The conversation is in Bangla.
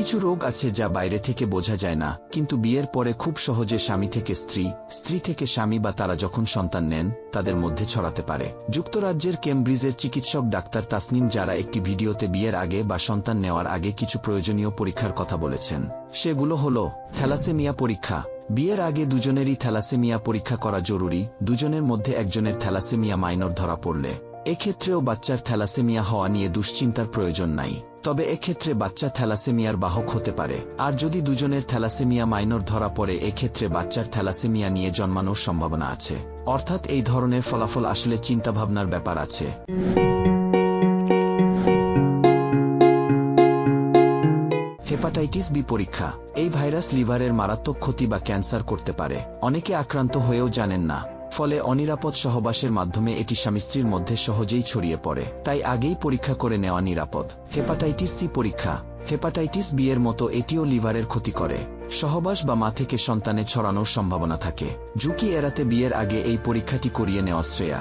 কিছু রোগ আছে যা বাইরে থেকে বোঝা যায় না, কিন্তু বিয়ের পরে খুব সহজে স্বামী থেকে স্ত্রী, স্ত্রী থেকে স্বামী বা তারা যখন সন্তান নেন তাদের মধ্যে ছড়াতে পারে। যুক্তরাজ্যের কেমব্রিজের চিকিৎসক ডাক্তার তাসনিম যারা একটি ভিডিওতে বিয়ের আগে বা সন্তান নেওয়ার আগে কিছু প্রয়োজনীয় পরীক্ষার কথা বলেছেন, সেগুলো হলো থ্যালাসেমিয়া পরীক্ষা। বিয়ের আগে দুজনেরই থ্যালাসেমিয়া পরীক্ষা করা জরুরি। দুজনের মধ্যে একজনের থ্যালাসেমিয়া মাইনর ধরা পড়লে এক্ষেত্রেও বাচ্চার থ্যালাসেমিয়া হওয়া নিয়ে দুশ্চিন্তার প্রয়োজন নাই, তবে এক্ষেত্রে বাচ্চা থ্যালাসেমিয়ার বাহক হতে পারে। আর যদি দুজনের থ্যালাসেমিয়া মাইনর ধরা পড়ে এক্ষেত্রে বাচ্চার থ্যালাসেমিয়া নিয়ে জন্মানোর সম্ভাবনা আছে। অর্থাৎ এই ধরনের ফলাফল আসলে চিন্তাভাবনার ব্যাপার আছে। হেপাটাইটিস বি পরীক্ষা। এই ভাইরাস লিভারের মারাত্মক ক্ষতি বা ক্যান্সার করতে পারে। অনেকে আক্রান্ত হয়েও জানেন না, ফলে অনিরাপদ সহবাসের মাধ্যমে এটি স্বামী স্ত্রীর মধ্যে সহজেই ছড়িয়ে পড়ে। তাই আগেই পরীক্ষা করে নেওয়া নিরাপদ। হেপাটাইটিস সি পরীক্ষা। হেপাটাইটিস বি এর মতো এটিও লিভারের ক্ষতি করে। সহবাস বা মা থেকে সন্তানে ছড়ানোর সম্ভাবনা থাকে। ঝুঁকি এড়াতে বিয়ের আগে এই পরীক্ষাটি করিয়ে নেওয়া শ্রেয়।